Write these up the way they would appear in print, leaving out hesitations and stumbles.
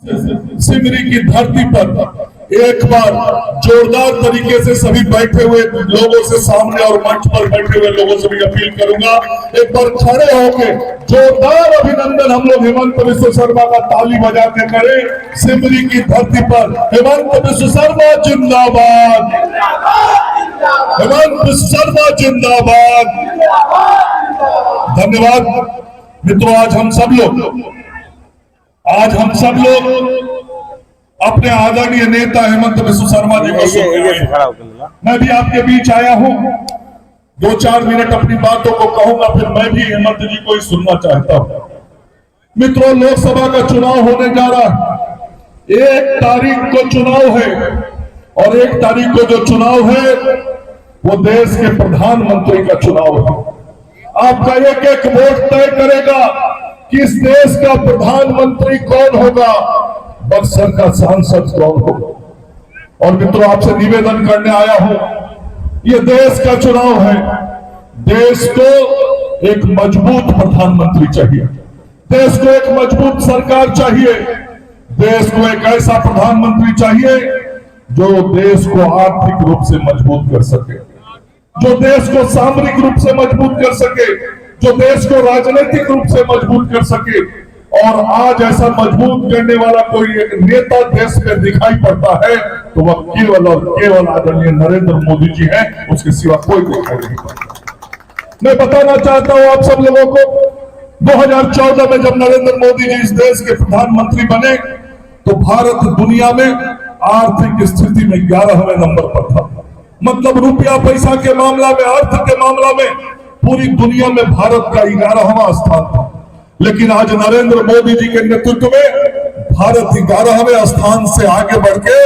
सिमरी की धरती पर एक बार जोरदार तरीके से सभी बैठे हुए लोगों से सामने और मंच पर बैठे हुए लोगों से भी अपील करूंगा, एक बार खड़े होके जोरदार अभिनंदन हम लोग हेमंत बिस्व शर्मा का ताली बजा के करें। सिमरी की धरती पर हेमंत बिस्व शर्मा जिंदाबाद, हेमंत बिस्व शर्मा जिंदाबाद। धन्यवाद मित्रों। आज हम सब लोग अपने आदरणीय नेता हेमंत बिस्व शर्मा जी को सुनने मैं भी आपके बीच आया हूं। 2-4 मिनट अपनी बातों को कहूंगा, फिर मैं भी हेमंत जी को ही सुनना चाहता हूं। मित्रों, लोकसभा का चुनाव होने जा रहा है। 1 तारीख को चुनाव है और 1 तारीख को जो चुनाव है वो देश के प्रधानमंत्री का चुनाव है। आपका एक वोट तय करेगा कि इस देश का प्रधानमंत्री कौन होगा, बक्सर का सांसद कौन होगा। और मित्रों, आपसे निवेदन करने आया हूं, ये देश का चुनाव है। देश को एक मजबूत प्रधानमंत्री चाहिए, देश को एक मजबूत सरकार चाहिए, देश को एक ऐसा प्रधानमंत्री चाहिए जो देश को आर्थिक रूप से मजबूत कर सके, जो देश को सामरिक रूप से मजबूत कर सके, जो देश को राजनीतिक रूप से मजबूत कर सके। और आज ऐसा मजबूत करने वाला कोई एक नेता देश में दिखाई पड़ता है तो वह केवल और केवल आदरणीय नरेंद्र मोदी जी हैं, उसके सिवा कोई दिखाई नहीं पड़ता। मैं बताना चाहता हूं आप सब लोगों को, 2014 में जब नरेंद्र मोदी जी इस देश के प्रधानमंत्री बने तो भारत दुनिया में आर्थिक स्थिति में 11वें नंबर पर था। मतलब रुपया पैसा के मामला में, अर्थ के मामला में पूरी दुनिया में भारत का 11वां स्थान था। लेकिन आज नरेंद्र मोदी जी के नेतृत्व में भारत 11वें स्थान से आगे बढ़ के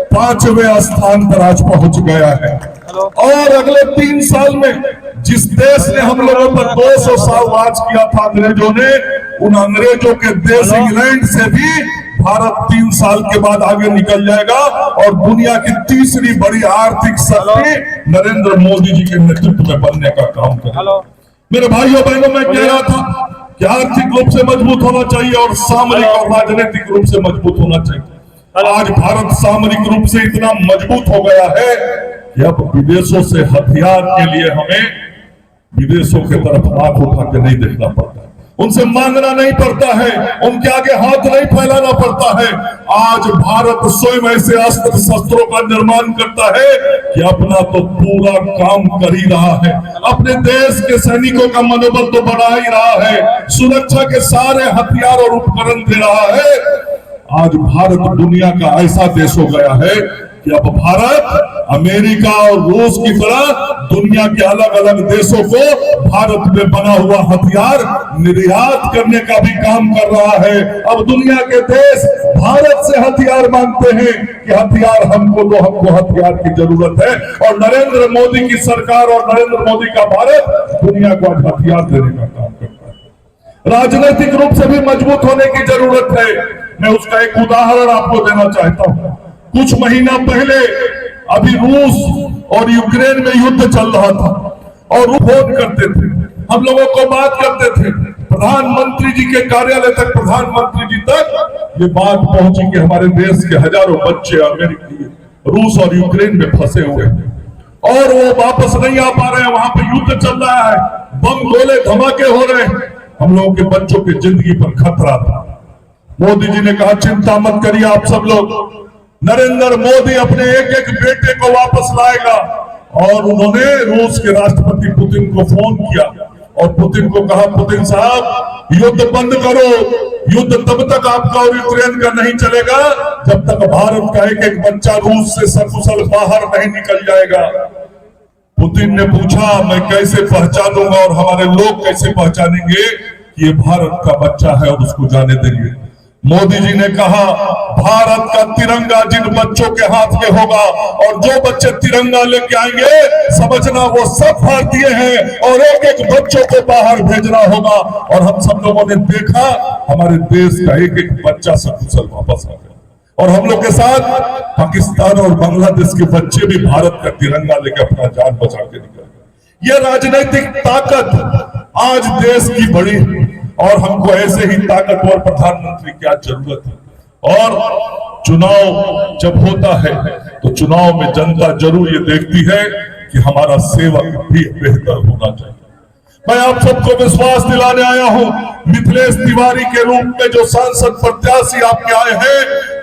5वें स्थान पर आज पहुंच गया है। और अगले 3 साल में जिस देश ने हम लोगों पर 200 साल राज किया था अंग्रेजों ने, उन अंग्रेजों के देश इंग्लैंड से भी भारत 3 साल के बाद आगे निकल जाएगा और दुनिया की तीसरी बड़ी आर्थिक शक्ति नरेंद्र मोदी जी के नेतृत्व में बनने का काम करेगा। मेरे भाइयों बहनों, मैं कह रहा था कि आर्थिक रूप से मजबूत होना चाहिए और सामरिक और राजनीतिक रूप से मजबूत होना चाहिए। आज भारत सामरिक रूप से इतना मजबूत हो गया है कि अब विदेशों से हथियार के लिए हमें विदेशों की तरफ आंख उठा के नहीं देखना पड़ता, उनसे मांगना नहीं पड़ता है, उनके आगे हाथ नहीं फैलाना पड़ता है। आज भारत स्वयं ऐसे अस्त्र शस्त्रों का निर्माण करता है कि अपना तो पूरा काम कर ही रहा है, अपने देश के सैनिकों का मनोबल तो बढ़ा ही रहा है, सुरक्षा के सारे हथियार और उपकरण दे रहा है। आज भारत दुनिया का ऐसा देश हो गया है कि अब भारत अमेरिका और रूस की तरह दुनिया के अलग अलग देशों को भारत में बना हुआ हथियार निर्यात करने का भी काम कर रहा है। अब दुनिया के देश भारत से हथियार मांगते हैं कि हथियार हमको दो, हमको हथियार की जरूरत है। और नरेंद्र मोदी की सरकार और नरेंद्र मोदी का भारत दुनिया को आज हथियार देने का काम करता है। राजनीतिक रूप से भी मजबूत होने की जरूरत है। मैं उसका एक उदाहरण आपको देना चाहता हूं। कुछ महीना पहले अभी रूस और यूक्रेन में युद्ध चल रहा था और वो फोन करते थे, हम लोगों को बात करते थे, प्रधानमंत्री जी के कार्यालय तक, प्रधानमंत्री जी तक ये बात पहुंची कि हमारे देश के हजारों बच्चे अमेरिकी रूस और यूक्रेन में फंसे हुए हैं और वो वापस नहीं आ पा रहे हैं, वहां पे युद्ध चल रहा है, बम गोले धमाके हो रहे हैं, हम लोगों के बच्चों की जिंदगी पर खतरा था। मोदी जी ने कहा, चिंता मत करिए आप सब लोग, नरेंद्र मोदी अपने एक बेटे को वापस लाएगा। और उन्होंने रूस के राष्ट्रपति पुतिन को फोन किया और पुतिन को कहा, पुतिन साहब युद्ध बंद करो, युद्ध तब तक आपका और यूक्रेन का नहीं चलेगा जब तक भारत का एक बच्चा रूस से सकुशल बाहर नहीं निकल जाएगा। पुतिन ने पूछा, मैं कैसे पहचानूंगा और हमारे लोग कैसे पहचानेंगे कि ये भारत का बच्चा है और उसको जाने देंगे। मोदी जी ने कहा, भारत का तिरंगा जिन बच्चों के हाथ में होगा और जो बच्चे तिरंगा लेके आएंगे, समझना वो सब भारतीय हैं और एक बच्चों को बाहर भेजना होगा। और हम सब लोगों ने देखा, हमारे देश का एक बच्चा सकुशल वापस आ गया और हम लोग के साथ पाकिस्तान और बांग्लादेश के बच्चे भी भारत का तिरंगा लेके अपना जान बचा के निकल गए। यह राजनीतिक ताकत आज देश की बड़ी और हमको ऐसे ही ताकतवर प्रधानमंत्री की आज जरूरत है। और चुनाव जब होता है तो चुनाव में जनता जरूर ये देखती है कि हमारा सेवक भी बेहतर होना चाहिए। मैं आप सबको विश्वास दिलाने आया हूं, मिथिलेश तिवारी के रूप में जो सांसद प्रत्याशी आपके आए हैं,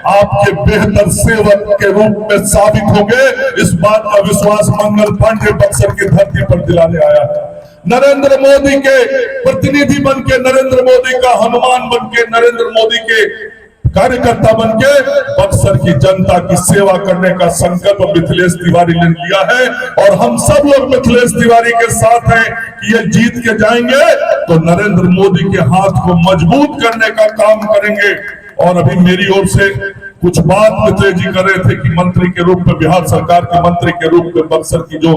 आपके बेहतर सेवक के रूप में साबित होंगे। इस बात का विश्वास मंगल पांडे बक्सर की धरती पर दिलाने आया है। नरेंद्र मोदी के प्रतिनिधि बन के, नरेंद्र मोदी का हनुमान बन के, नरेंद्र मोदी के कार्यकर्ता बन के बक्सर की जनता की सेवा करने का संकल्प मिथिलेश तिवारी ने लिया है और हम सब लोग मिथिलेश तिवारी के साथ हैं कि ये जीत के जाएंगे तो नरेंद्र मोदी के हाथ को मजबूत करने का काम करेंगे। और अभी मेरी ओर से कुछ बात मिथिलेश जी कर रहे थे कि मंत्री के रूप में, बिहार सरकार के मंत्री के रूप में बक्सर की जो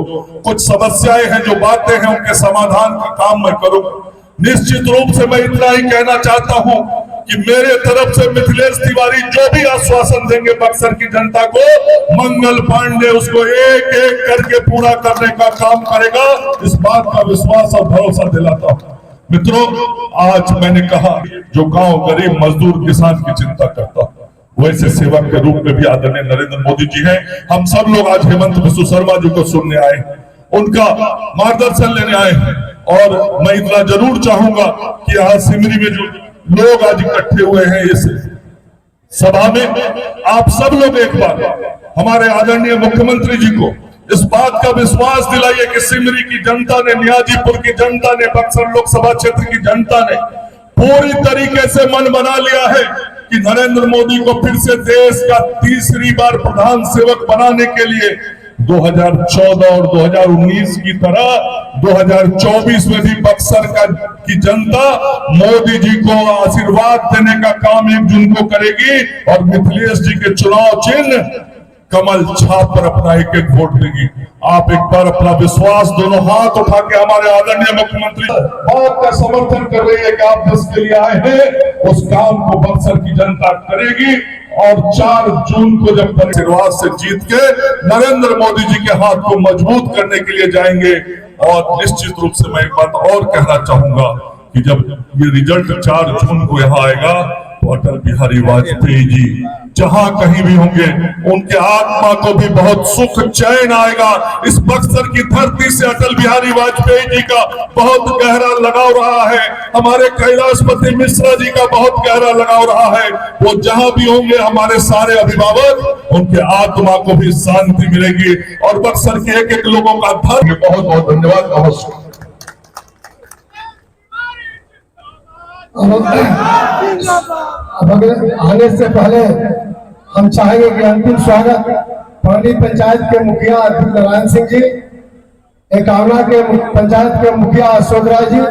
कुछ समस्याएं हैं, जो बातें हैं, उनके समाधान का काम मैं करूं। निश्चित रूप से मैं इतना ही कहना चाहता हूं कि मेरे तरफ से मिथिलेश तिवारी जो भी आश्वासन देंगे बक्सर की जनता को, मंगल पांडे उसको एक एक करके पूरा करने का काम करेगा। इस बात का विश्वास और भरोसा दिलाता हूं। मित्रों, आज मैंने कहा जो गांव गरीब मजदूर किसान की चिंता करता वैसे सेवक के रूप में भी आदरणीय नरेंद्र मोदी जी हैं। हम सब लोग आज हेमंत बिस्व शर्मा जी को सुनने आए, उनका मार्गदर्शन लेने आए हैं। और मैं इतना जरूर चाहूंगा कि यहाँ सिमरी में जो लोग आज इकट्ठे हुए हैं इस सभा में, आप सब लोग एक बार हमारे आदरणीय मुख्यमंत्री जी को इस बात का विश्वास दिलाइए कि सिमरी की जनता ने, नियाजीपुर की जनता ने, बक्सर लोकसभा क्षेत्र की जनता ने पूरी तरीके से मन बना लिया है कि नरेंद्र मोदी को फिर से देश का तीसरी बार प्रधान सेवक बनाने के लिए 2014 और 2019 की तरह 2024 में भी बक्सर की जनता मोदी जी को आशीर्वाद देने का काम 1 जून को करेगी और मिथिलेश जी के चुनाव चिन्ह कमल छाप पर अपना एक एक वोट देगी। आप एक बार अपना विश्वास दोनों हाथ उठा के हमारे आदरणीय मुख्यमंत्री बात का समर्थन कर रही है कि आप जिसके लिए आए हैं उस काम को बक्सर की जनता करेगी। और 4 जून को जब आशीर्वाद से जीत के नरेंद्र मोदी जी के हाथ को मजबूत करने के लिए जाएंगे। और निश्चित रूप से मैं एक बात और कहना चाहूंगा कि जब ये रिजल्ट 4 जून को यहाँ आएगा तो अटल बिहारी वाजपेयी जी जहां कहीं भी होंगे उनके आत्मा को भी बहुत सुख चैन आएगा। इस बक्सर की धरती से अटल बिहारी वाजपेयी जी का बहुत गहरा लगाव रहा है, हमारे कैलाशपति मिश्रा जी का बहुत गहरा लगाव रहा है। वो जहां भी होंगे हमारे सारे अभिभावक, उनके आत्मा को भी शांति मिलेगी और बक्सर के एक एक लोगों का धर्म। बहुत बहुत धन्यवाद। नमस्कार। अब आने से पहले हम चाहेंगे कि अंतिम स्वागत पानी पंचायत के मुखिया नारायण सिंह जी, एकावना के पंचायत के मुखिया अशोक राय जी,